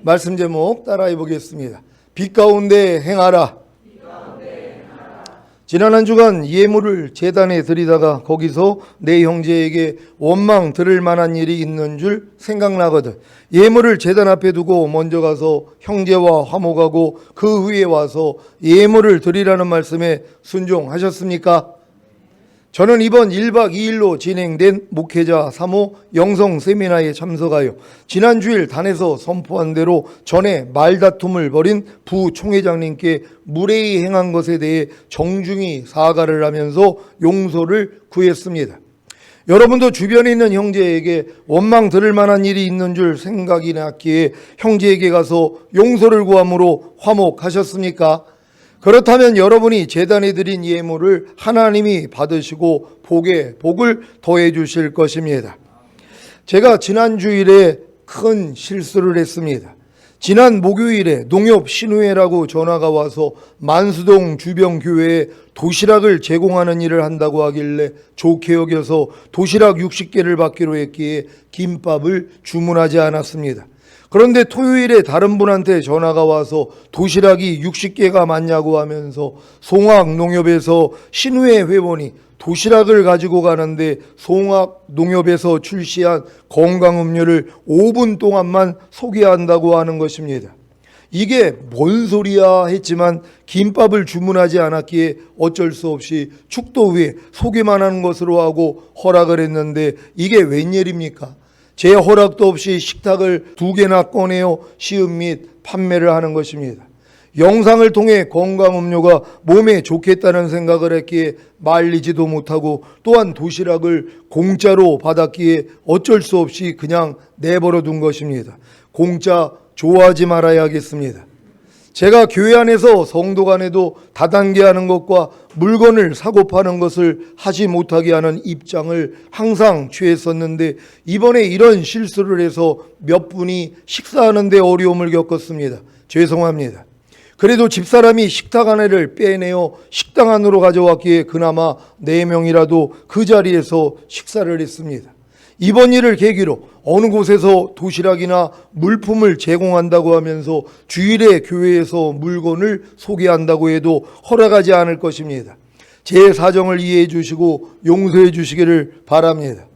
말씀 제목 따라해 보겠습니다. 빛 가운데 행하라. 지난 한 주간 예물을 제단에 드리다가 거기서 내 형제에게 원망 들을 만한 일이 있는 줄 생각나거든. 예물을 제단 앞에 두고 먼저 가서 형제와 화목하고 그 후에 와서 예물을 드리라는 말씀에 순종하셨습니까? 저는 이번 1박 2일로 진행된 목회자 3호 영성 세미나에 참석하여 지난 주일 단에서 선포한 대로 전에 말다툼을 벌인 부총회장님께 무례히 행한 것에 대해 정중히 사과를 하면서 용서를 구했습니다. 여러분도 주변에 있는 형제에게 원망 들을 만한 일이 있는 줄 생각이 났기에 형제에게 가서 용서를 구함으로 화목하셨습니까? 그렇다면 여러분이 제단에 드린 예물을 하나님이 받으시고 복에 복을 더해 주실 것입니다. 제가 지난 주일에 큰 실수를 했습니다. 지난 목요일에 농협 신우회라고 전화가 와서 만수동 주변 교회에 도시락을 제공하는 일을 한다고 하길래 좋게 여겨서 도시락 60개를 받기로 했기에 김밥을 주문하지 않았습니다. 그런데 토요일에 다른 분한테 전화가 와서 도시락이 60개가 맞냐고 하면서 송악농협에서 신우회 회원이 도시락을 가지고 가는데 송악농협에서 출시한 건강음료를 5분 동안만 소개한다고 하는 것입니다. 이게 뭔 소리야 했지만 김밥을 주문하지 않았기에 어쩔 수 없이 축도 위에 소개만 하는 것으로 하고 허락을 했는데 이게 웬일입니까? 제 허락도 없이 식탁을 2개나 꺼내어 시음 및 판매를 하는 것입니다. 영상을 통해 건강음료가 몸에 좋겠다는 생각을 했기에 말리지도 못하고 또한 도시락을 공짜로 받았기에 어쩔 수 없이 그냥 내버려 둔 것입니다. 공짜 좋아하지 말아야겠습니다. 제가 교회 안에서 성도 간에도 다단계 하는 것과 물건을 사고 파는 것을 하지 못하게 하는 입장을 항상 취했었는데 이번에 이런 실수를 해서 몇 분이 식사하는 데 어려움을 겪었습니다. 죄송합니다. 그래도 집사람이 식탁 하나를 빼내어 식당 안으로 가져왔기에 그나마 4명이라도 그 자리에서 식사를 했습니다. 이번 일을 계기로 어느 곳에서 도시락이나 물품을 제공한다고 하면서 주일에 교회에서 물건을 소개한다고 해도 허락하지 않을 것입니다. 제 사정을 이해해 주시고 용서해 주시기를 바랍니다.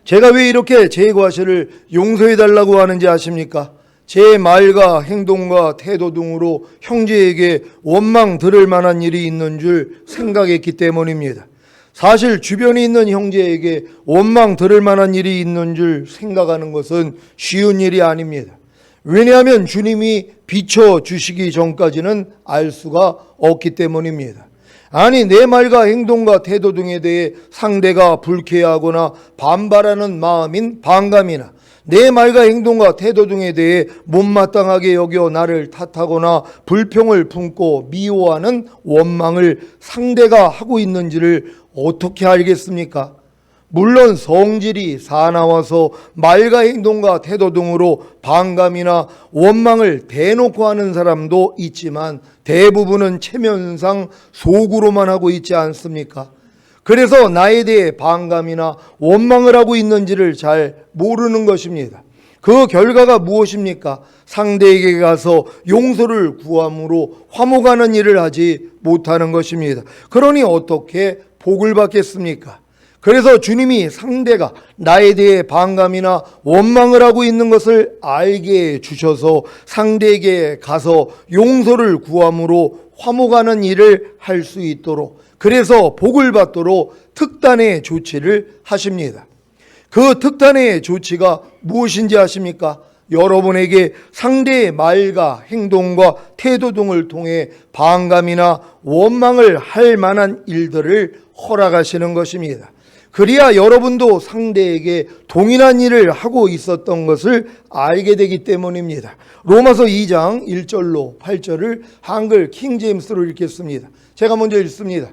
제가 왜 이렇게 제 과실을 용서해 달라고 하는지 아십니까? 제 말과 행동과 태도 등으로 형제에게 원망 들을 만한 일이 있는 줄 생각했기 때문입니다. 사실 주변에 있는 형제에게 원망 들을 만한 일이 있는 줄 생각하는 것은 쉬운 일이 아닙니다. 왜냐하면 주님이 비춰주시기 전까지는 알 수가 없기 때문입니다. 아니 내 말과 행동과 태도 등에 대해 상대가 불쾌하거나 반발하는 마음인 반감이나 내 말과 행동과 태도 등에 대해 못마땅하게 여겨 나를 탓하거나 불평을 품고 미워하는 원망을 상대가 하고 있는지를 어떻게 알겠습니까? 물론 성질이 사나워서 말과 행동과 태도 등으로 반감이나 원망을 대놓고 하는 사람도 있지만 대부분은 체면상 속으로만 하고 있지 않습니까? 그래서 나에 대해 반감이나 원망을 하고 있는지를 잘 모르는 것입니다. 그 결과가 무엇입니까? 상대에게 가서 용서를 구함으로 화목하는 일을 하지 못하는 것입니다. 그러니 어떻게 복을 받겠습니까? 그래서 주님이 상대가 나에 대해 반감이나 원망을 하고 있는 것을 알게 해 주셔서 상대에게 가서 용서를 구함으로 화목하는 일을 할 수 있도록 그래서 복을 받도록 특단의 조치를 하십니다. 그 특단의 조치가 무엇인지 아십니까? 여러분에게 상대의 말과 행동과 태도 등을 통해 반감이나 원망을 할 만한 일들을 허락하시는 것입니다. 그래야 여러분도 상대에게 동일한 일을 하고 있었던 것을 알게 되기 때문입니다. 로마서 2장 1절로 8절을 한글 킹제임스로 읽겠습니다. 제가 먼저 읽습니다.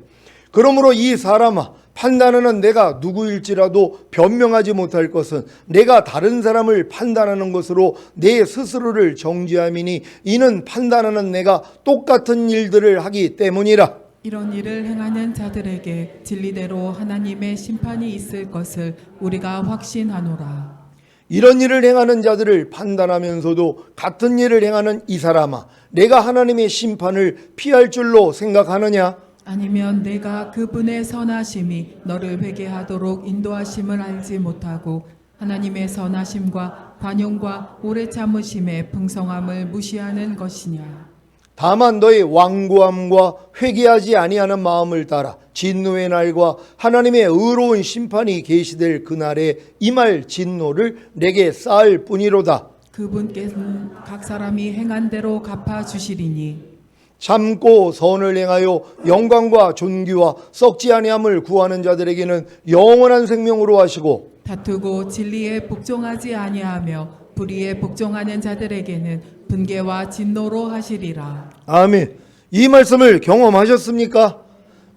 그러므로 이 사람아 판단하는 내가 누구일지라도 변명하지 못할 것은 내가 다른 사람을 판단하는 것으로 내 스스로를 정죄함이니 이는 판단하는 내가 똑같은 일들을 하기 때문이라. 이런 일을 행하는 자들에게 진리대로 하나님의 심판이 있을 것을 우리가 확신하노라. 이런 일을 행하는 자들을 판단하면서도 같은 일을 행하는 이 사람아, 내가 하나님의 심판을 피할 줄로 생각하느냐? 아니면 내가 그분의 선하심이 너를 회개하도록 인도하심을 알지 못하고 하나님의 선하심과 관용과 오래 참으심의 풍성함을 무시하는 것이냐? 다만 너의 완고함과 회개하지 아니하는 마음을 따라 진노의 날과 하나님의 의로운 심판이 계시될 그날에 임할 진노를 내게 쌓을 뿐이로다. 그분께서는 각 사람이 행한 대로 갚아 주시리니 참고 선을 행하여 영광과 존귀와 썩지 아니함을 구하는 자들에게는 영원한 생명으로 하시고 다투고 진리에 복종하지 아니하며 불의에 복종하는 자들에게는 분개와 진노로 하시리라. 아멘. 이 말씀을 경험하셨습니까?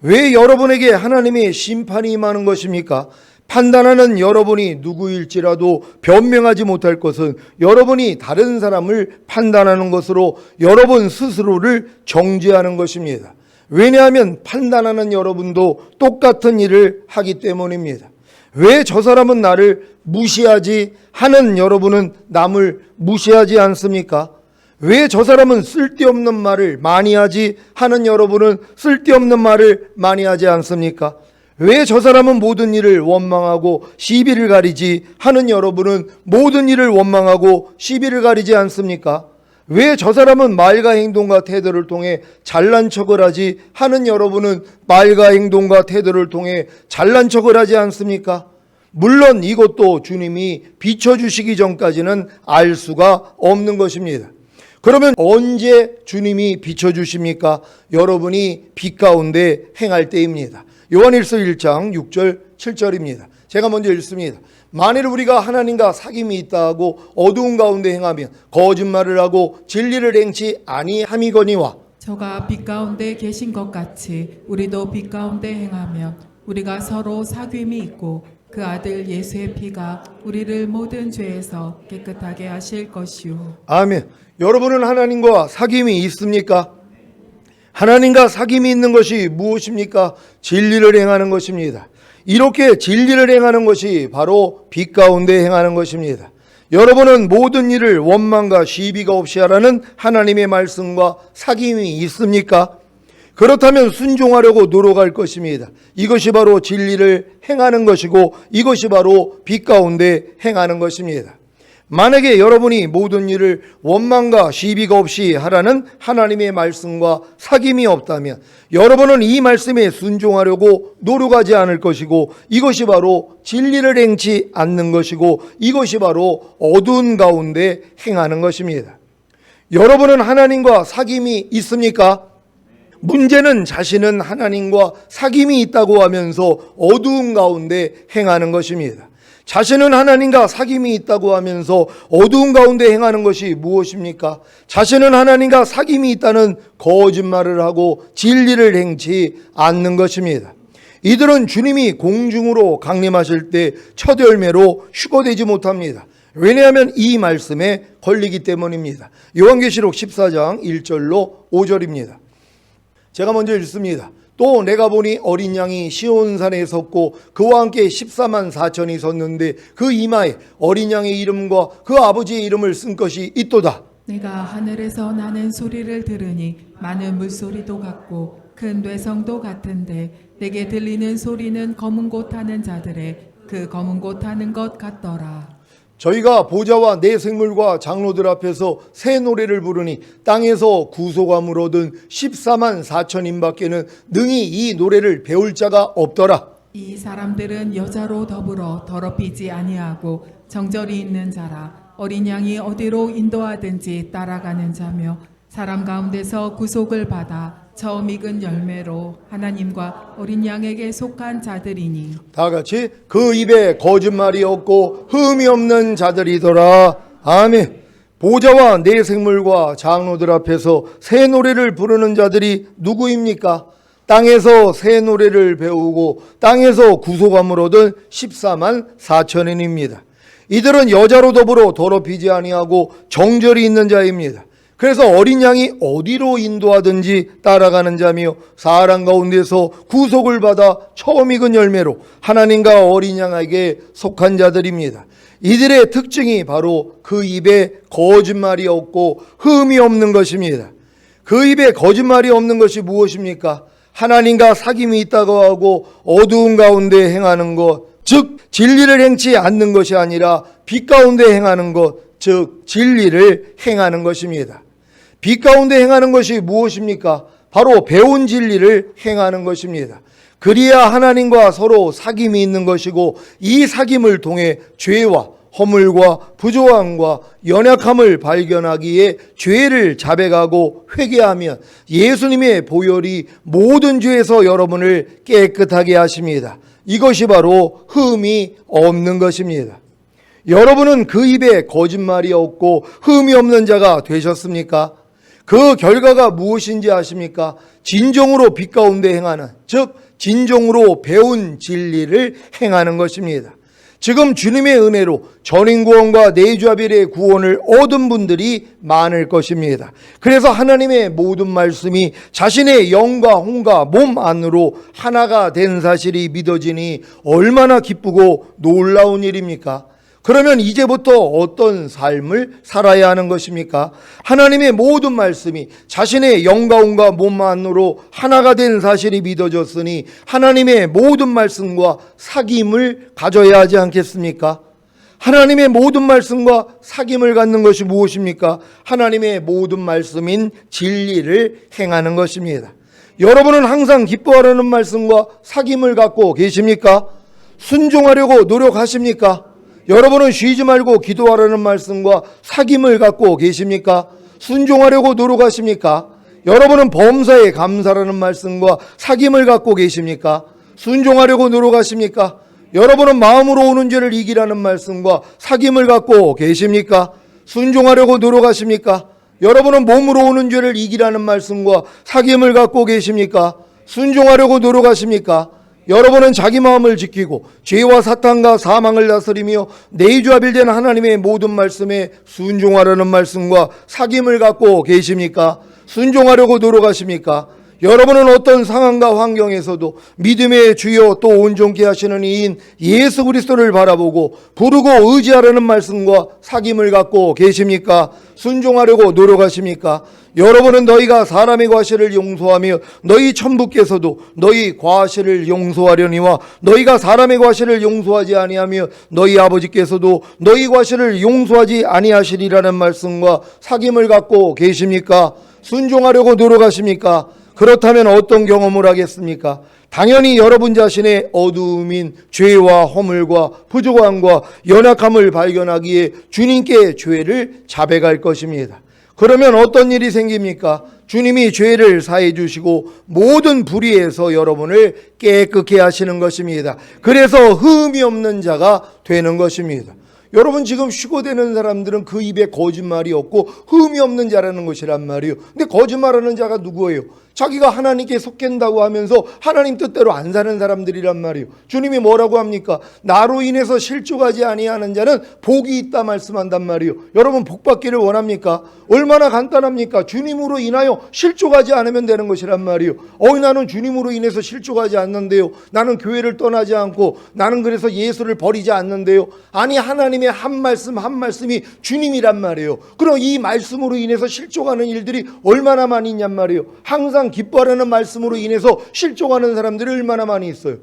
왜 여러분에게 하나님의 심판이 임하는 것입니까? 판단하는 여러분이 누구일지라도 변명하지 못할 것은 여러분이 다른 사람을 판단하는 것으로 여러분 스스로를 정죄하는 것입니다. 왜냐하면 판단하는 여러분도 똑같은 일을 하기 때문입니다. 왜 저 사람은 나를 무시하지 하는 여러분은 남을 무시하지 않습니까? 왜 저 사람은 쓸데없는 말을 많이 하지 하는 여러분은 쓸데없는 말을 많이 하지 않습니까? 왜 저 사람은 모든 일을 원망하고 시비를 가리지 하는 여러분은 모든 일을 원망하고 시비를 가리지 않습니까? 왜 저 사람은 말과 행동과 태도를 통해 잘난 척을 하지 하는 여러분은 말과 행동과 태도를 통해 잘난 척을 하지 않습니까? 물론 이것도 주님이 비춰주시기 전까지는 알 수가 없는 것입니다. 그러면 언제 주님이 비춰주십니까? 여러분이 빛 가운데 행할 때입니다. 요한일서 1장 6절 7절입니다. 제가 먼저 읽습니다. 만일 우리가 하나님과 사귐이 있다 하고 어두운 가운데 행하면 거짓말을 하고 진리를 행치 아니함이거니와 저가 빛 가운데 계신 것 같이 우리도 빛 가운데 행하면 우리가 서로 사귐이 있고 그 아들 예수의 피가 우리를 모든 죄에서 깨끗하게 하실 것이요. 아멘. 여러분은 하나님과 사귐이 있습니까? 하나님과 사귐이 있는 것이 무엇입니까? 진리를 행하는 것입니다. 이렇게 진리를 행하는 것이 바로 빛 가운데 행하는 것입니다. 여러분은 모든 일을 원망과 시비가 없이 하라는 하나님의 말씀과 사귐이 있습니까? 그렇다면 순종하려고 노력할 것입니다. 이것이 바로 진리를 행하는 것이고 이것이 바로 빛 가운데 행하는 것입니다. 만약에 여러분이 모든 일을 원망과 시비가 없이 하라는 하나님의 말씀과 사귐이 없다면 여러분은 이 말씀에 순종하려고 노력하지 않을 것이고 이것이 바로 진리를 행치 않는 것이고 이것이 바로 어두운 가운데 행하는 것입니다. 여러분은 하나님과 사귐이 있습니까? 문제는 자신은 하나님과 사귐이 있다고 하면서 어두운 가운데 행하는 것입니다. 자신은 하나님과 사귐이 있다고 하면서 어두운 가운데 행하는 것이 무엇입니까? 자신은 하나님과 사귐이 있다는 거짓말을 하고 진리를 행치 않는 것입니다. 이들은 주님이 공중으로 강림하실 때 첫 열매로 휴거되지 못합니다. 왜냐하면 이 말씀에 걸리기 때문입니다. 요한계시록 14장 1절로 5절입니다. 제가 먼저 읽습니다. 또 내가 보니 어린 양이 시온산에 섰고 그와 함께 14만 4천이 섰는데 그 이마에 어린 양의 이름과 그 아버지의 이름을 쓴 것이 있도다. 내가 하늘에서 나는 소리를 들으니 많은 물소리도 같고 큰 뇌성도 같은데 내게 들리는 소리는 검은 곳 타는 자들의 그 검은 곳 타는 것 같더라. 저희가 보좌와 내 생물과 장로들 앞에서 새 노래를 부르니 땅에서 구속함을 얻은 14만 4천인밖에는 능히 이 노래를 배울 자가 없더라. 이 사람들은 여자로 더불어 더럽히지 아니하고 정절이 있는 자라. 어린 양이 어디로 인도하든지 따라가는 자며 사람 가운데서 구속을 받아 처음 익은 열매로 하나님과 어린 양에게 속한 자들이니 다 같이 그 입에 거짓말이 없고 흠이 없는 자들이더라. 아멘. 보좌와 내 생물과 장로들 앞에서 새 노래를 부르는 자들이 누구입니까? 땅에서 새 노래를 배우고 땅에서 구속함을 얻은 14만 4천인입니다. 이들은 여자로 더불어 더럽히지 아니하고 정절이 있는 자입니다. 그래서 어린 양이 어디로 인도하든지 따라가는 자며 사람 가운데서 구속을 받아 처음 익은 열매로 하나님과 어린 양에게 속한 자들입니다. 이들의 특징이 바로 그 입에 거짓말이 없고 흠이 없는 것입니다. 그 입에 거짓말이 없는 것이 무엇입니까? 하나님과 사귐이 있다고 하고 어두운 가운데 행하는 것, 즉 진리를 행치 않는 것이 아니라 빛 가운데 행하는 것, 즉 진리를 행하는 것입니다. 빛 가운데 행하는 것이 무엇입니까? 바로 배운 진리를 행하는 것입니다. 그리야 하나님과 서로 사귐이 있는 것이고 이 사귐을 통해 죄와 허물과 부조함과 연약함을 발견하기에 죄를 자백하고 회개하면 예수님의 보혈이 모든 죄에서 여러분을 깨끗하게 하십니다. 이것이 바로 흠이 없는 것입니다. 여러분은 그 입에 거짓말이 없고 흠이 없는 자가 되셨습니까? 그 결과가 무엇인지 아십니까? 진정으로 빛 가운데 행하는, 즉 진정으로 배운 진리를 행하는 것입니다. 지금 주님의 은혜로 전인구원과 내주아벨의 구원을 얻은 분들이 많을 것입니다. 그래서 하나님의 모든 말씀이 자신의 영과 혼과 몸 안으로 하나가 된 사실이 믿어지니 얼마나 기쁘고 놀라운 일입니까? 그러면 이제부터 어떤 삶을 살아야 하는 것입니까? 하나님의 모든 말씀이 자신의 영과 혼과 몸 안으로 하나가 된 사실이 믿어졌으니 하나님의 모든 말씀과 사귐을 가져야 하지 않겠습니까? 하나님의 모든 말씀과 사귐을 갖는 것이 무엇입니까? 하나님의 모든 말씀인 진리를 행하는 것입니다. 여러분은 항상 기뻐하려는 말씀과 사귐을 갖고 계십니까? 순종하려고 노력하십니까? 여러분은 쉬지 말고 기도하라는 말씀과 사귐을 갖고 계십니까? 순종하려고 노력하십니까? 여러분은 범사에 감사라는 말씀과 사귐을 갖고 계십니까? 순종하려고 노력하십니까? 여러분은 마음으로 오는 죄를 이기라는 말씀과 사귐을 갖고 계십니까? 순종하려고 노력하십니까? 여러분은 몸으로 오는 죄를 이기라는 말씀과 사귐을 갖고 계십니까? 순종하려고 노력하십니까? 여러분은 자기 마음을 지키고 죄와 사탄과 사망을 다스리며 내주아빌된 하나님의 모든 말씀에 순종하라는 말씀과 사귐을 갖고 계십니까? 순종하려고 노력하십니까? 여러분은 어떤 상황과 환경에서도 믿음의 주여 또 온전케 하시는 이인 예수 그리스도를 바라보고 부르고 의지하라는 말씀과 사귐을 갖고 계십니까? 순종하려고 노력하십니까? 여러분은 너희가 사람의 과실을 용서하며 너희 천부께서도 너희 과실을 용서하려니와 너희가 사람의 과실을 용서하지 아니하며 너희 아버지께서도 너희 과실을 용서하지 아니하시리라는 말씀과 사귐을 갖고 계십니까? 순종하려고 노력하십니까? 그렇다면 어떤 경험을 하겠습니까? 당연히 여러분 자신의 어두움인 죄와 허물과 부족함과 연약함을 발견하기에 주님께 죄를 자백할 것입니다. 그러면 어떤 일이 생깁니까? 주님이 죄를 사해 주시고 모든 불의에서 여러분을 깨끗게 하시는 것입니다. 그래서 흠이 없는 자가 되는 것입니다. 여러분 지금 휴거되는 사람들은 그 입에 거짓말이 없고 흠이 없는 자라는 것이란 말이에요. 근데 거짓말하는 자가 누구예요? 자기가 하나님께 속된다고 하면서 하나님 뜻대로 안 사는 사람들이란 말이에요. 주님이 뭐라고 합니까? 나로 인해서 실족하지 아니하는 자는 복이 있다 말씀한단 말이에요. 여러분 복 받기를 원합니까? 얼마나 간단합니까? 주님으로 인하여 실족하지 않으면 되는 것이란 말이에요. 나는 주님으로 인해서 실족하지 않는데요. 나는 교회를 떠나지 않고 나는 그래서 예수를 버리지 않는데요. 아니 하나님의 한 말씀 한 말씀이 주님이란 말이에요. 그럼 이 말씀으로 인해서 실족하는 일들이 얼마나 많이 있냔 말이에요. 항상 기뻐하라는 말씀으로 인해서 실족하는 사람들이 얼마나 많이 있어요.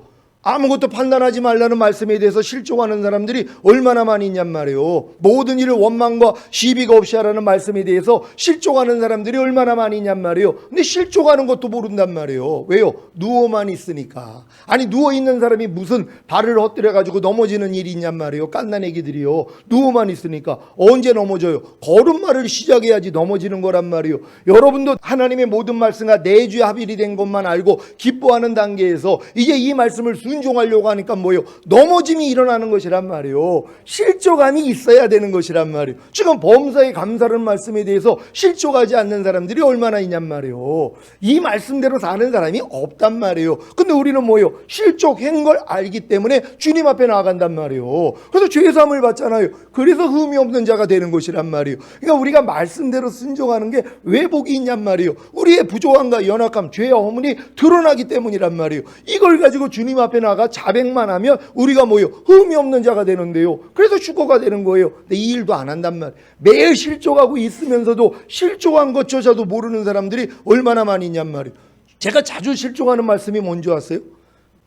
아무것도 판단하지 말라는 말씀에 대해서 실족하는 사람들이 얼마나 많이 있냔 말이에요. 모든 일을 원망과 시비가 없이 하라는 말씀에 대해서 실족하는 사람들이 얼마나 많이 있냔 말이에요. 근데 실족하는 것도 모른단 말이에요. 왜요? 누워만 있으니까. 아니 누워있는 사람이 무슨 발을 헛들여가지고 넘어지는 일이 있냔 말이에요. 깐난 애기들이요. 누워만 있으니까 언제 넘어져요? 걸음마를 시작해야지 넘어지는 거란 말이에요. 여러분도 하나님의 모든 말씀과 내주에 합일이 된 것만 알고 기뻐하는 단계에서 이제 이 말씀을 윤종하려고 하니까 뭐예요? 넘어짐이 일어나는 것이란 말이에요. 실족감이 있어야 되는 것이란 말이에요. 지금 범사에 감사하는 말씀에 대해서 실족하지 않는 사람들이 얼마나 있냔 말이에요. 이 말씀대로 사는 사람이 없단 말이에요. 근데 우리는 뭐예요? 실족한 걸 알기 때문에 주님 앞에 나아간단 말이에요. 그래서 죄사함을 받잖아요. 그래서 흠이 없는 자가 되는 것이란 말이에요. 그러니까 우리가 말씀대로 순종하는 게 왜 복이 있냔 말이에요. 우리의 부족함과 연약함, 죄와 허물이 드러나기 때문이란 말이에요. 이걸 가지고 주님 앞에 나가 자백만 하면 우리가 뭐예요? 흠이 없는 자가 되는데요. 그래서 휴거가 되는 거예요. 근데 이 일도 안 한단 말이에요. 매일 실족하고 있으면서도 실족한 것조차도 모르는 사람들이 얼마나 많이 있냔 말이에요. 제가 자주 실족하는 말씀이 뭔지 아세요?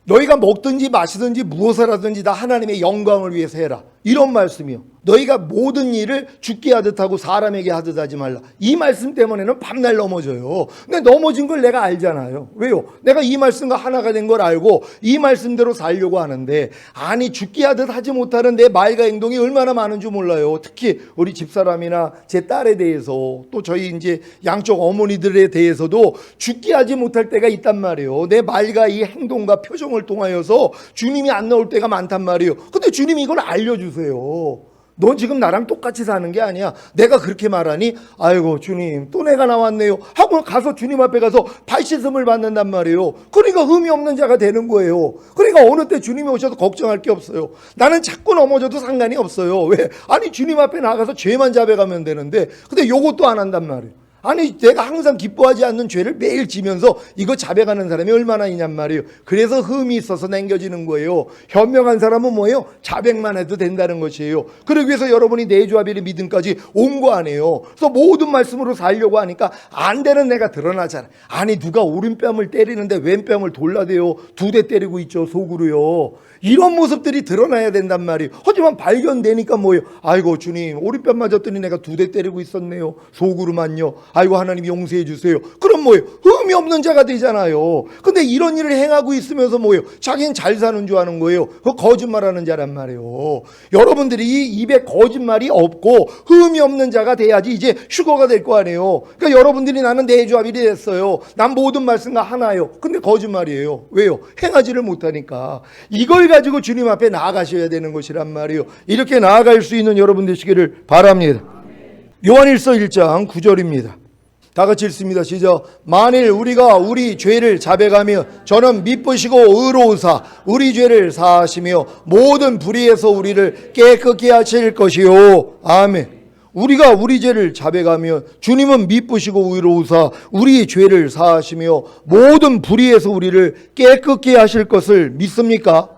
너희가 먹든지 마시든지 무엇을 하든지 다 하나님의 영광을 위해서 해라. 이런 말씀이요. 너희가 모든 일을 죽게 하듯 하고 사람에게 하듯 하지 말라. 이 말씀 때문에는 밤날 넘어져요. 근데 넘어진 걸 내가 알잖아요. 왜요? 내가 이 말씀과 하나가 된 걸 알고 이 말씀대로 살려고 하는데, 아니 죽게 하듯 하지 못하는 내 말과 행동이 얼마나 많은 줄 몰라요. 특히 우리 집사람이나 제 딸에 대해서, 또 저희 이제 양쪽 어머니들에 대해서도 죽게 하지 못할 때가 있단 말이에요. 내 말과 이 행동과 표정을 통하여서 주님이 안 나올 때가 많단 말이에요. 근데 주님이 이걸 알려주세요. 넌 지금 나랑 똑같이 사는 게 아니야. 내가 그렇게 말하니 아이고 주님 또 내가 나왔네요 하고 가서 주님 앞에 가서 발씻음을 받는단 말이에요. 그러니까 흠이 없는 자가 되는 거예요. 그러니까 어느 때 주님이 오셔도 걱정할 게 없어요. 나는 자꾸 넘어져도 상관이 없어요. 왜? 아니 주님 앞에 나가서 죄만 자백하면 되는데, 근데 요것도 안 한단 말이에요. 아니 내가 항상 기뻐하지 않는 죄를 매일 지면서 이거 자백하는 사람이 얼마나 있냔 말이에요. 그래서 흠이 있어서 남겨지는 거예요. 현명한 사람은 뭐예요? 자백만 해도 된다는 것이에요. 그러기 위해서 여러분이 내주아벨의 믿음까지 온 거 아니에요. 그래서 모든 말씀으로 살려고 하니까 안 되는 내가 드러나잖아. 아니 누가 오른뺨을 때리는데 왼뺨을 돌라대요. 2대 때리고 있죠, 속으로요. 이런 모습들이 드러나야 된단 말이에요. 하지만 발견되니까 뭐예요? 아이고 주님 오른뺨 맞았더니 내가 2대 때리고 있었네요, 속으로만요. 아이고 하나님 용서해 주세요. 그럼 뭐예요? 흠이 없는 자가 되잖아요. 근데 이런 일을 행하고 있으면서 뭐예요? 자기는 잘 사는 줄 아는 거예요. 그거 거짓말하는 자란 말이에요. 여러분들이 이 입에 거짓말이 없고 흠이 없는 자가 돼야지 이제 휴거가 될 거 아니에요. 그러니까 여러분들이 나는 내주아벨이 됐어요, 난 모든 말씀과 하나요. 근데 거짓말이에요. 왜요? 행하지를 못하니까. 이걸 가지고 주님 앞에 나아가셔야 되는 것이란 말이에요. 이렇게 나아갈 수 있는 여러분 되시기를 바랍니다. 요한일서 1장 9절입니다. 다 같이 읽습니다. 시작. 만일 우리가 우리 죄를 자백하며 저는 미쁘시고 의로우사 우리 죄를 사하시며 모든 불의에서 우리를 깨끗게 하실 것이요. 아멘. 우리가 우리 죄를 자백하며 주님은 미쁘시고 의로우사 우리 죄를 사하시며 모든 불의에서 우리를 깨끗게 하실 것을 믿습니까?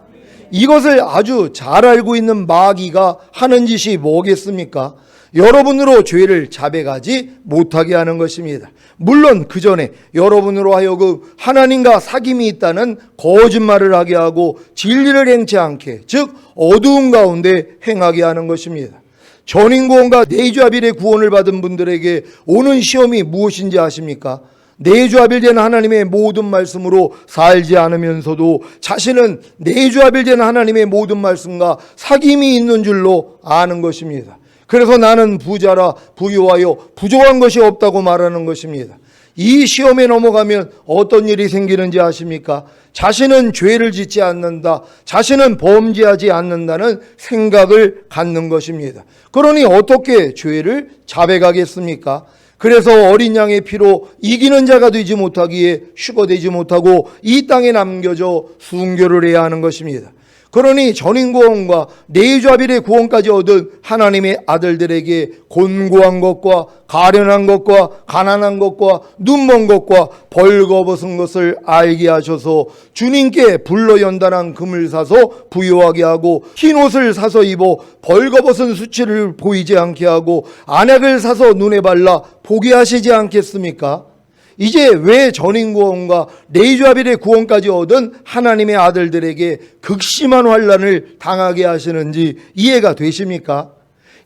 이것을 아주 잘 알고 있는 마귀가 하는 짓이 뭐겠습니까? 여러분으로 죄를 자백하지 못하게 하는 것입니다. 물론 그 전에 여러분으로 하여금 하나님과 사귐이 있다는 거짓말을 하게 하고 진리를 행치 않게, 즉 어두운 가운데 행하게 하는 것입니다. 전인구원과 내주아벨의 구원을 받은 분들에게 오는 시험이 무엇인지 아십니까? 내주아벨된 하나님의 모든 말씀으로 살지 않으면서도 자신은 내주아벨된 하나님의 모든 말씀과 사귐이 있는 줄로 아는 것입니다. 그래서 나는 부자라 부유하여 부족한 것이 없다고 말하는 것입니다. 이 시험에 넘어가면 어떤 일이 생기는지 아십니까? 자신은 죄를 짓지 않는다, 자신은 범죄하지 않는다는 생각을 갖는 것입니다. 그러니 어떻게 죄를 자백하겠습니까? 그래서 어린 양의 피로 이기는 자가 되지 못하기에 휴거되지 못하고 이 땅에 남겨져 순교를 해야 하는 것입니다. 그러니 전인구원과 내주아벨의 구원까지 얻은 하나님의 아들들에게 곤고한 것과 가련한 것과 가난한 것과 눈먼 것과 벌거벗은 것을 알게 하셔서 주님께 불로 연단한 금을 사서 부요하게 하고 흰옷을 사서 입어 벌거벗은 수치를 보이지 않게 하고 안약을 사서 눈에 발라 보게 하시지 않겠습니까? 이제 왜 전인구원과 내주아벨의 구원까지 얻은 하나님의 아들들에게 극심한 환난을 당하게 하시는지 이해가 되십니까?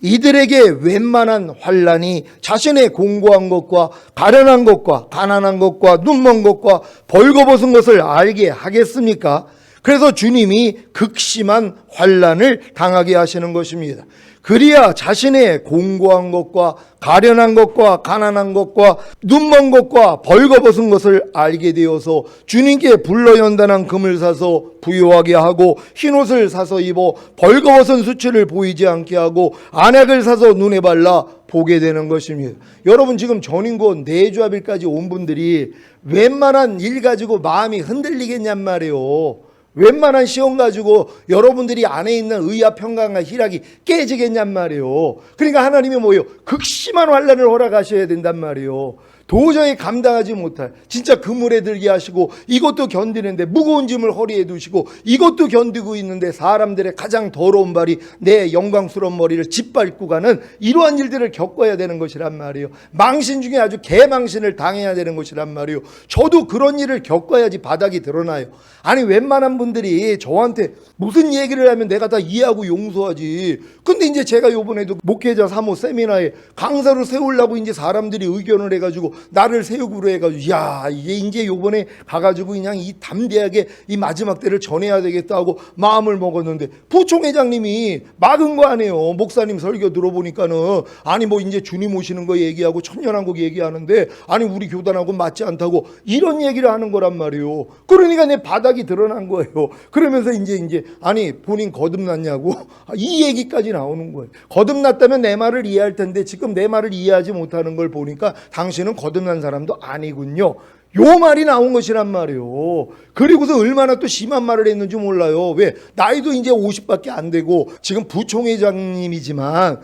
이들에게 웬만한 환난이 자신의 공고한 것과 가련한 것과 가난한 것과 눈먼 것과 벌거벗은 것을 알게 하겠습니까? 그래서 주님이 극심한 환난을 당하게 하시는 것입니다. 그리야 자신의 공고한 것과 가련한 것과 가난한 것과 눈먼 것과 벌거벗은 것을 알게 되어서 주님께 불러 연단한 금을 사서 부요하게 하고 흰옷을 사서 입어 벌거벗은 수치를 보이지 않게 하고 안약을 사서 눈에 발라 보게 되는 것입니다. 여러분, 지금 전인권 내주합일까지 온 분들이 웬만한 일 가지고 마음이 흔들리겠냔 말이에요. 웬만한 시험 가지고 여러분들이 안에 있는 의와 평강과 희락이 깨지겠냔 말이에요. 그러니까 하나님이 뭐예요? 극심한 환난을 허락하셔야 된단 말이에요. 도저히 감당하지 못할, 진짜 그물에 들게 하시고 이것도 견디는데 무거운 짐을 허리에 두시고 이것도 견디고 있는데 사람들의 가장 더러운 발이 내 영광스러운 머리를 짓밟고 가는 이러한 일들을 겪어야 되는 것이란 말이에요. 망신 중에 아주 개망신을 당해야 되는 것이란 말이에요. 저도 그런 일을 겪어야지 바닥이 드러나요. 아니, 웬만한 분들이 저한테 무슨 얘기를 하면 내가 다 이해하고 용서하지. 근데 이제 제가 요번에도 목회자 3호 세미나에 강사로 세우려고 이제 사람들이 의견을 해가지고 나를 세우기로 해가지고, 야, 이게 이제 요번에 가가지고 그냥 이 담대하게 이 마지막 때를 전해야 되겠다 하고 마음을 먹었는데, 부총회장님이 막은 거 아니에요. 목사님 설교 들어보니까는, 아니 뭐 이제 주님 오시는 거 얘기하고 천년왕국 얘기하는데, 아니 우리 교단하고 맞지 않다고 이런 얘기를 하는 거란 말이에요. 그러니까 내 바닥이 드러난 거예요. 그러면서 이제 아니 본인 거듭났냐고 이 얘기까지 나오는 거예요. 거듭났다면 내 말을 이해할 텐데 지금 내 말을 이해하지 못하는 걸 보니까 당신은 거듭난 사람도 아니군요. 요 말이 나온 것이란 말이에요. 그리고서 얼마나 또 심한 말을 했는지 몰라요. 왜? 나이도 이제 50밖에 안 되고 지금 부총회장님이지만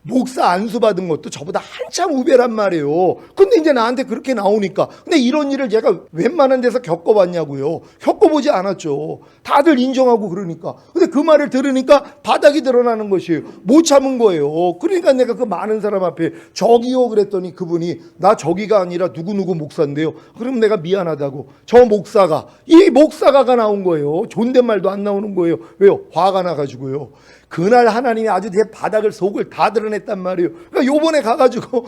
목사 안수 받은 것도 저보다 한참 후배란 말이에요. 근데 이제 나한테 그렇게 나오니까, 근데 이런 일을 제가 웬만한 데서 겪어봤냐고요. 겪어보지 않았죠. 다들 인정하고 그러니까. 근데 그 말을 들으니까 바닥이 드러나는 것이에요. 못 참은 거예요. 그러니까 내가 그 많은 사람 앞에 저기요 그랬더니 그분이 나 저기가 아니라 누구누구 목사인데요. 그럼 내가 미안하다고. 저 목사가, 이 목사가가 나온 거예요. 존댓말도 안 나오는 거예요. 왜요? 화가 나가지고요. 그날 하나님이 아주 제 바닥을 속을 다 드러냈단 말이에요. 그러니까 요번에 가가지고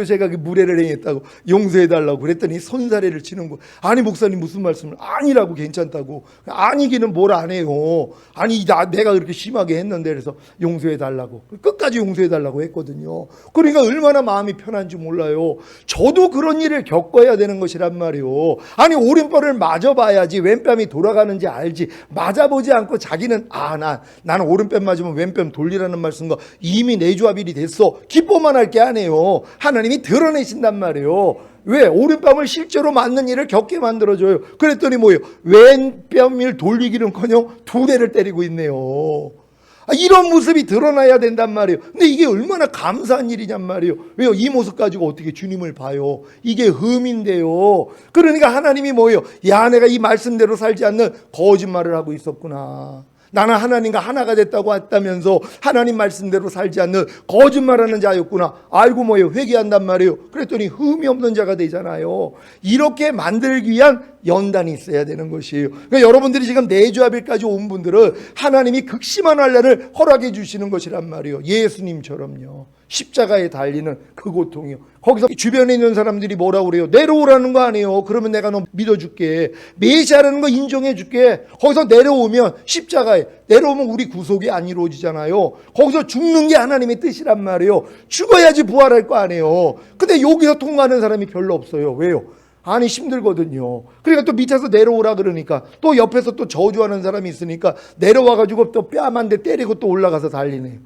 제가 그 무례를 행했다고 용서해달라고 그랬더니 손사래를 치는 거. 아니 목사님 무슨 말씀을? 아니라고. 괜찮다고. 아니기는 뭘 안 해요. 아니 내가 그렇게 심하게 했는데 그래서 용서해달라고. 끝까지 용서해달라고 했거든요. 그러니까 얼마나 마음이 편한지 몰라요. 저도 그런 일을 겪어야 되는 것이란 말이에요. 아니 오른뼈를 맞아봐야지 왼뺨이 돌아가는지 알지. 맞아보지 않고 자기는 나는 오른뺨 맞으면 왼뺨 돌리라는 말씀과 이미 내주합일이 됐어. 기뻐만 할 게 아니에요. 하나님이 드러내신단 말이에요. 왜? 오른뺨을 실제로 맞는 일을 겪게 만들어줘요. 그랬더니 뭐예요? 왼뺨을 돌리기는커녕 두 대를 때리고 있네요. 이런 모습이 드러나야 된단 말이에요. 근데 이게 얼마나 감사한 일이냔 말이에요. 왜요? 이 모습 가지고 어떻게 주님을 봐요? 이게 흠인데요. 그러니까 하나님이 뭐예요? 야, 내가 이 말씀대로 살지 않는 거짓말을 하고 있었구나. 나는 하나님과 하나가 됐다고 했다면서 하나님 말씀대로 살지 않는 거짓말하는 자였구나. 알고 뭐예요? 회개한단 말이에요. 그랬더니 흠이 없는 자가 되잖아요. 이렇게 만들기 위한 연단이 있어야 되는 것이에요. 그러니까 여러분들이 지금 내주합일까지 온 분들은 하나님이 극심한 환난을 허락해 주시는 것이란 말이에요. 예수님처럼요. 십자가에 달리는 그 고통이요. 거기서 주변에 있는 사람들이 뭐라고 그래요? 내려오라는 거 아니에요. 그러면 내가 너 믿어줄게. 메시아라는 거 인정해줄게. 거기서 내려오면 십자가에 내려오면 우리 구속이 안 이루어지잖아요. 거기서 죽는 게 하나님의 뜻이란 말이에요. 죽어야지 부활할 거 아니에요. 근데 여기서 통과하는 사람이 별로 없어요. 왜요? 아니 힘들거든요. 그러니까 또 밑에서 내려오라 그러니까 또 옆에서 또 저주하는 사람이 있으니까 내려와가지고 또 뺨 한 대 때리고 또 올라가서 달리네요.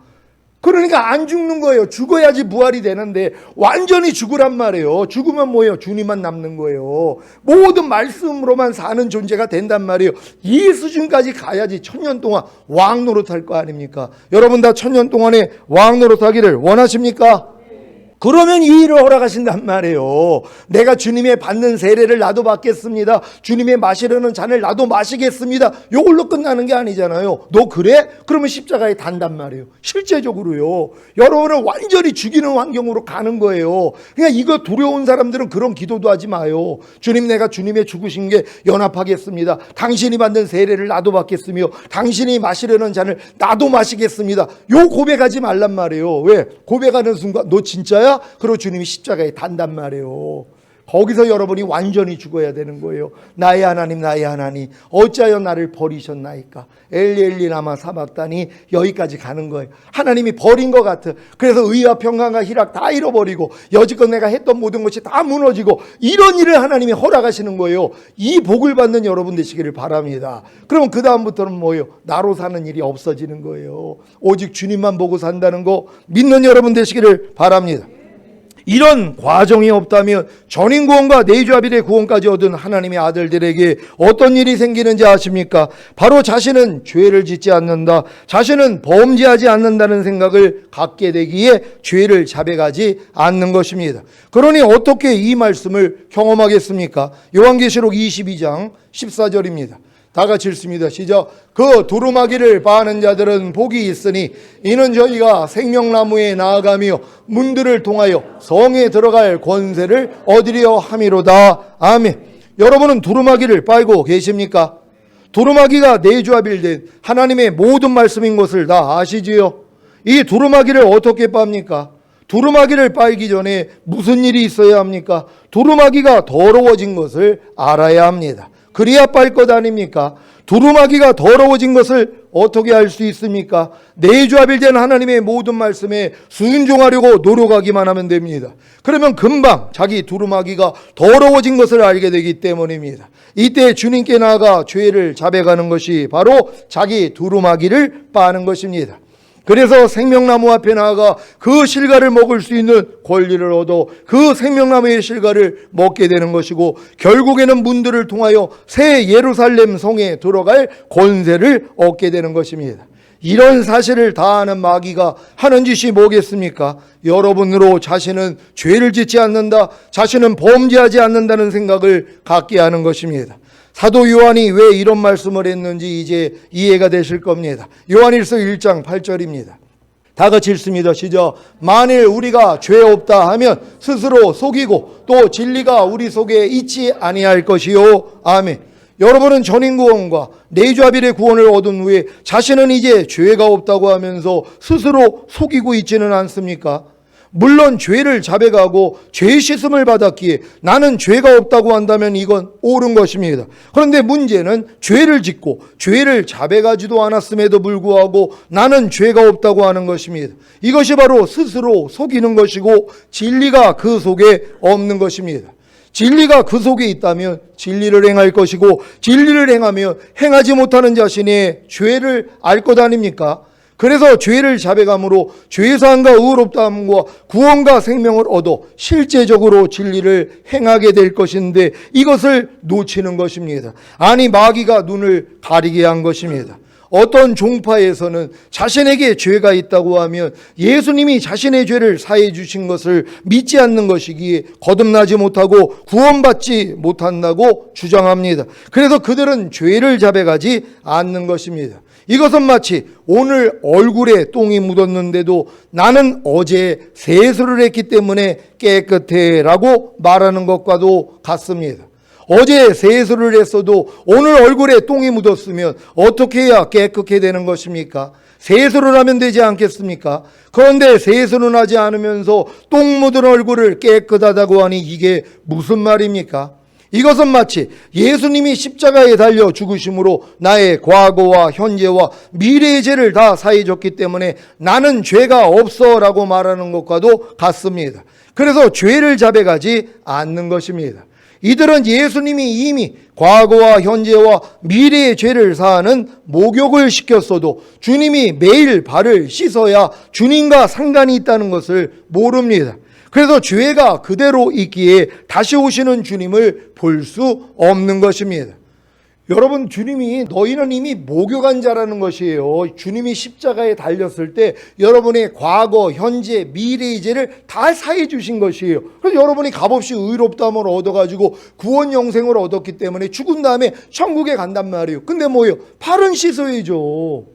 그러니까 안 죽는 거예요. 죽어야지 부활이 되는데 완전히 죽으란 말이에요. 죽으면 뭐예요? 주님만 남는 거예요. 모든 말씀으로만 사는 존재가 된단 말이에요. 이 수준까지 가야지 천년 동안 왕 노릇할 거 아닙니까? 여러분 다 천년 동안에 왕 노릇하기를 원하십니까? 그러면 이 일을 허락하신단 말이에요. 내가 주님의 받는 세례를 나도 받겠습니다. 주님의 마시려는 잔을 나도 마시겠습니다. 이걸로 끝나는 게 아니잖아요. 너 그래? 그러면 십자가에 단단 말이에요. 실제적으로요. 여러분을 완전히 죽이는 환경으로 가는 거예요. 그러니까 이거 두려운 사람들은 그런 기도도 하지 마요. 주님, 내가 주님의 죽으신 게 연합하겠습니다. 당신이 받는 세례를 나도 받겠으며 당신이 마시려는 잔을 나도 마시겠습니다. 요 고백하지 말란 말이에요. 왜? 고백하는 순간 너 진짜야? 그리고 주님이 십자가에 단단 말이에요. 거기서 여러분이 완전히 죽어야 되는 거예요. 나의 하나님 나의 하나님 어찌하여 나를 버리셨나이까. 엘리 엘리 라마 사박다니 여기까지 가는 거예요. 하나님이 버린 것 같아. 그래서 의와 평강과 희락 다 잃어버리고 여지껏 내가 했던 모든 것이 다 무너지고 이런 일을 하나님이 허락하시는 거예요. 이 복을 받는 여러분 되시기를 바랍니다. 그럼 그 다음부터는 뭐예요? 나로 사는 일이 없어지는 거예요. 오직 주님만 보고 산다는 거 믿는 여러분 되시기를 바랍니다. 이런 과정이 없다면 전인구원과 내주아빌의 구원까지 얻은 하나님의 아들들에게 어떤 일이 생기는지 아십니까? 바로 자신은 죄를 짓지 않는다, 자신은 범죄하지 않는다는 생각을 갖게 되기에 죄를 자백하지 않는 것입니다. 그러니 어떻게 이 말씀을 경험하겠습니까? 요한계시록 22장 14절입니다. 다 같이 읽습니다. 시작. 그 두루마기를 파는 자들은 복이 있으니 이는 저희가 생명나무에 나아가며 문들을 통하여 성에 들어갈 권세를 얻으려 함이로다. 아멘. 여러분은 두루마기를 빨고 계십니까? 두루마기가 내주아빌된 하나님의 모든 말씀인 것을 다 아시지요? 이 두루마기를 어떻게 빱니까? 두루마기를 빨기 전에 무슨 일이 있어야 합니까? 두루마기가 더러워진 것을 알아야 합니다. 그래야 빨 것 아닙니까? 두루마기가 더러워진 것을 어떻게 알 수 있습니까? 내주아빌된 하나님의 모든 말씀에 순종하려고 노력하기만 하면 됩니다. 그러면 금방 자기 두루마기가 더러워진 것을 알게 되기 때문입니다. 이때 주님께 나아가 죄를 자백하는 것이 바로 자기 두루마기를 빠는 것입니다. 그래서 생명나무 앞에 나아가 그 실과를 먹을 수 있는 권리를 얻어 그 생명나무의 실과를 먹게 되는 것이고, 결국에는 문들을 통하여 새 예루살렘 성에 들어갈 권세를 얻게 되는 것입니다. 이런 사실을 다 아는 마귀가 하는 짓이 뭐겠습니까? 여러분으로 자신은 죄를 짓지 않는다, 자신은 범죄하지 않는다는 생각을 갖게 하는 것입니다. 사도 요한이 왜 이런 말씀을 했는지 이제 이해가 되실 겁니다. 요한일서 1장 8절입니다. 다 같이 읽습니다. 시작. 만일 우리가 죄 없다 하면 스스로 속이고 또 진리가 우리 속에 있지 아니할 것이요. 아멘. 여러분은 전인구원과 내주아빌의 구원을 얻은 후에 자신은 이제 죄가 없다고 하면서 스스로 속이고 있지는 않습니까? 물론 죄를 자백하고 죄 씻음을 받았기에 나는 죄가 없다고 한다면 이건 옳은 것입니다. 그런데 문제는 죄를 짓고 죄를 자백하지도 않았음에도 불구하고 나는 죄가 없다고 하는 것입니다. 이것이 바로 스스로 속이는 것이고 진리가 그 속에 없는 것입니다. 진리가 그 속에 있다면 진리를 행할 것이고 진리를 행하며 행하지 못하는 자신의 죄를 알 것 아닙니까? 그래서 죄를 자백함으로 죄사함과 의롭다함과 구원과 생명을 얻어 실제적으로 진리를 행하게 될 것인데 이것을 놓치는 것입니다. 아니, 마귀가 눈을 가리게 한 것입니다. 어떤 종파에서는 자신에게 죄가 있다고 하면 예수님이 자신의 죄를 사해 주신 것을 믿지 않는 것이기에 거듭나지 못하고 구원받지 못한다고 주장합니다. 그래서 그들은 죄를 자백하지 않는 것입니다. 이것은 마치 오늘 얼굴에 똥이 묻었는데도 나는 어제 세수를 했기 때문에 깨끗해 라고 말하는 것과도 같습니다. 어제 세수를 했어도 오늘 얼굴에 똥이 묻었으면 어떻게 해야 깨끗해 되는 것입니까? 세수를 하면 되지 않겠습니까? 그런데 세수는 하지 않으면서 똥 묻은 얼굴을 깨끗하다고 하니 이게 무슨 말입니까? 이것은 마치 예수님이 십자가에 달려 죽으심으로 나의 과거와 현재와 미래의 죄를 다 사해줬기 때문에 나는 죄가 없어 라고 말하는 것과도 같습니다. 그래서 죄를 자백하지 않는 것입니다. 이들은 예수님이 이미 과거와 현재와 미래의 죄를 사하는 목욕을 시켰어도 주님이 매일 발을 씻어야 주님과 상관이 있다는 것을 모릅니다. 그래서 죄가 그대로 있기에 다시 오시는 주님을 볼 수 없는 것입니다. 여러분, 주님이 너희는 이미 목욕한 자라는 것이에요. 주님이 십자가에 달렸을 때 여러분의 과거, 현재, 미래의 죄를 다 사해 주신 것이에요. 그래서 여러분이 값없이 의롭다함을 얻어가지고 구원 영생을 얻었기 때문에 죽은 다음에 천국에 간단 말이에요. 근데 뭐예요? 발은 씻어야죠.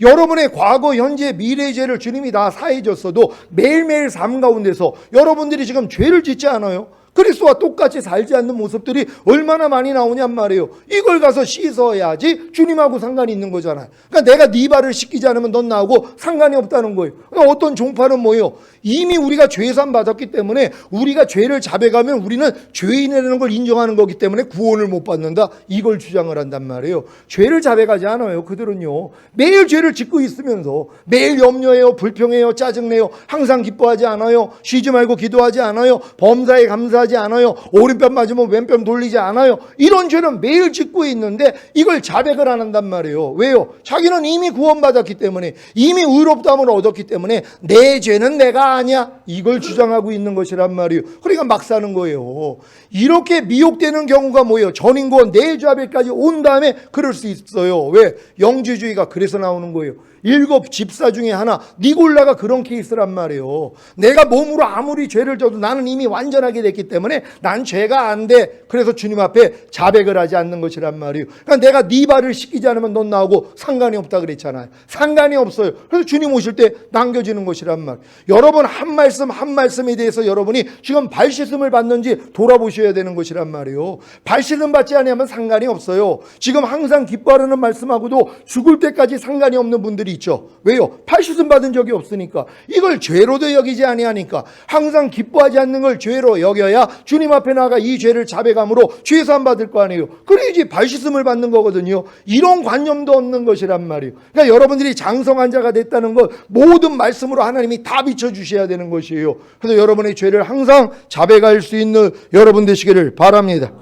여러분의 과거, 현재, 미래의 죄를 주님이 다 사해 줬어도 매일매일 삶 가운데서 여러분들이 지금 죄를 짓지 않아요? 그리스도와 똑같이 살지 않는 모습들이 얼마나 많이 나오냔 말이에요. 이걸 가서 씻어야지 주님하고 상관이 있는 거잖아요. 그러니까 내가 네 발을 씻기지 않으면 넌 나하고 상관이 없다는 거예요. 그러니까 어떤 종파는 뭐예요? 이미 우리가 죄산 받았기 때문에 우리가 죄를 자백하면 우리는 죄인이라는 걸 인정하는 거기 때문에 구원을 못 받는다, 이걸 주장을 한단 말이에요. 죄를 자백하지 않아요. 그들은요, 매일 죄를 짓고 있으면서 매일 염려해요, 불평해요, 짜증내요, 항상 기뻐하지 않아요, 쉬지 말고 기도하지 않아요, 범사에 감사하지 않아요, 오른편 맞으면 왼편 돌리지 않아요. 이런 죄는 매일 짓고 있는데 이걸 자백을 안 한단 말이에요. 왜요? 자기는 이미 구원받았기 때문에, 이미 의롭다함을 얻었기 때문에 내 죄는 내가 아니야, 이걸 주장하고 있는 것이란 말이에요. 그러니까 막 사는 거예요. 이렇게 미혹되는 경우가 뭐예요? 전인구원 내일 자백까지 온 다음에 그럴 수 있어요. 왜? 영주주의가 그래서 나오는 거예요. 7 집사 중에 하나 니골라가 그런 케이스란 말이에요. 내가 몸으로 아무리 죄를 져도 나는 이미 완전하게 됐기 때문에 난 죄가 안 돼. 그래서 주님 앞에 자백을 하지 않는 것이란 말이에요. 그러니까 내가 네 발을 씻기지 않으면 넌 나하고 상관이 없다 그랬잖아요. 상관이 없어요. 그래서 주님 오실 때 남겨지는 것이란 말이에요. 여러분 한 말씀 한 말씀에 대해서 여러분이 지금 발 씻음을 받는지 돌아보셔야 되는 것이란 말이에요. 발 씻음 받지 않으면 상관이 없어요. 지금 항상 기뻐하는 말씀하고도 죽을 때까지 상관이 없는 분들이 있죠. 왜요? 발씻음 받은 적이 없으니까. 이걸 죄로도 여기지 아니하니까 항상 기뻐하지 않는 걸 죄로 여겨야 주님 앞에 나가 이 죄를 자백함으로 죄사함 받을 거 아니에요. 그래야지 발씻음을 받는 거거든요. 이런 관념도 없는 것이란 말이에요. 그러니까 여러분들이 장성한 자가 됐다는 것 모든 말씀으로 하나님이 다 비춰주셔야 되는 것이에요. 그래서 여러분의 죄를 항상 자백할 수 있는 여러분 되시기를 바랍니다.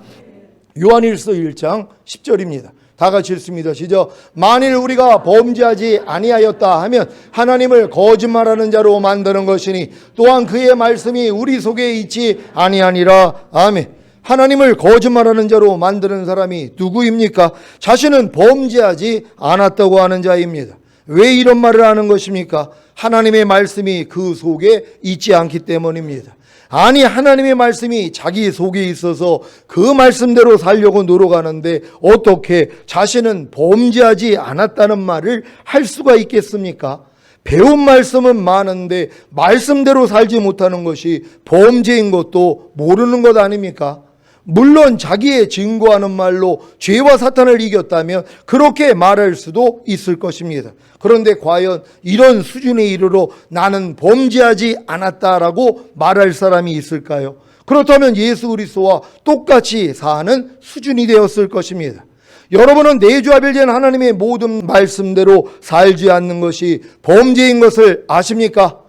요한일서 1장 10절입니다. 다 같이 읽습니다. 시작. 만일 우리가 범죄하지 아니하였다 하면 하나님을 거짓말하는 자로 만드는 것이니 또한 그의 말씀이 우리 속에 있지 아니하니라. 아멘. 하나님을 거짓말하는 자로 만드는 사람이 누구입니까? 자신은 범죄하지 않았다고 하는 자입니다. 왜 이런 말을 하는 것입니까? 하나님의 말씀이 그 속에 있지 않기 때문입니다. 아니, 하나님의 말씀이 자기 속에 있어서 그 말씀대로 살려고 노력하는데 어떻게 자신은 범죄하지 않았다는 말을 할 수가 있겠습니까? 배운 말씀은 많은데 말씀대로 살지 못하는 것이 범죄인 것도 모르는 것 아닙니까? 물론 자기의 증거하는 말로 죄와 사탄을 이겼다면 그렇게 말할 수도 있을 것입니다. 그런데 과연 이런 수준에 이르러 나는 범죄하지 않았다라고 말할 사람이 있을까요? 그렇다면 예수 그리스도와 똑같이 사는 수준이 되었을 것입니다. 여러분은 내주하별된 하나님의 모든 말씀대로 살지 않는 것이 범죄인 것을 아십니까?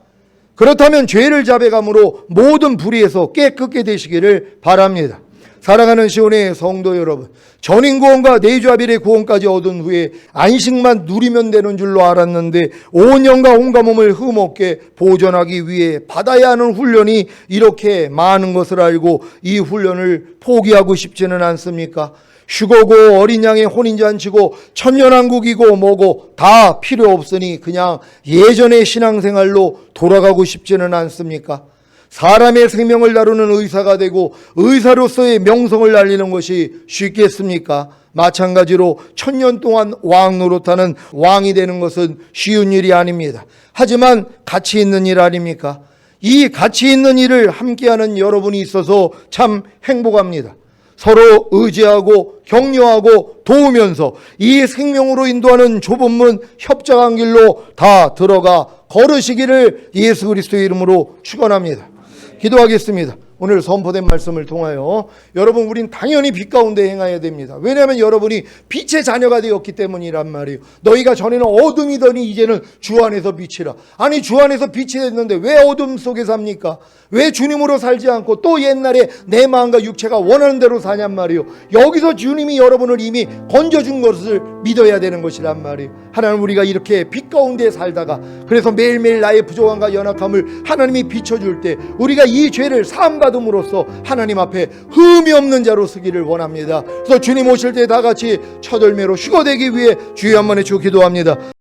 그렇다면 죄를 자백함으로 모든 불의에서 깨끗게 되시기를 바랍니다. 사랑하는 시온의 성도 여러분, 전인구원과 내주하별의 구원까지 얻은 후에 안식만 누리면 되는 줄로 알았는데 온 영과 온갖 몸을 흠없게 보존하기 위해 받아야 하는 훈련이 이렇게 많은 것을 알고 이 훈련을 포기하고 싶지는 않습니까? 휴거고 어린 양의 혼인잔치고 천년왕국이고 뭐고 다 필요 없으니 그냥 예전의 신앙생활로 돌아가고 싶지는 않습니까? 사람의 생명을 다루는 의사가 되고 의사로서의 명성을 날리는 것이 쉽겠습니까? 마찬가지로 1000년 동안 왕 노릇하는 왕이 되는 것은 쉬운 일이 아닙니다. 하지만 가치 있는 일 아닙니까? 이 가치 있는 일을 함께하는 여러분이 있어서 참 행복합니다. 서로 의지하고 격려하고 도우면서 이 생명으로 인도하는 좁은 문 협작한 길로 다 들어가 걸으시기를 예수 그리스도의 이름으로 축원합니다. 기도하겠습니다. 오늘 선포된 말씀을 통하여 여러분, 우린 당연히 빛 가운데 행해야 됩니다. 왜냐하면 여러분이 빛의 자녀가 되었기 때문이란 말이에요. 너희가 전에는 어둠이더니 이제는 주 안에서 빛이라. 아니, 주 안에서 빛이 됐는데 왜 어둠 속에 삽니까? 왜 주님으로 살지 않고 또 옛날에 내 마음과 육체가 원하는 대로 사냔 말이에요. 여기서 주님이 여러분을 이미 건져준 것을 믿어야 되는 것이란 말이에요. 하나님, 우리가 이렇게 빛 가운데 살다가 그래서 매일매일 나의 부족함과 연약함을 하나님이 비춰줄 때 우리가 이 죄를 사함받음으로써 하나님 앞에 흠이 없는 자로 서기를 원합니다. 그래서 주님 오실 때 다 같이 첫열매로 휴거되기 위해 주여 한 번에 주 기도합니다.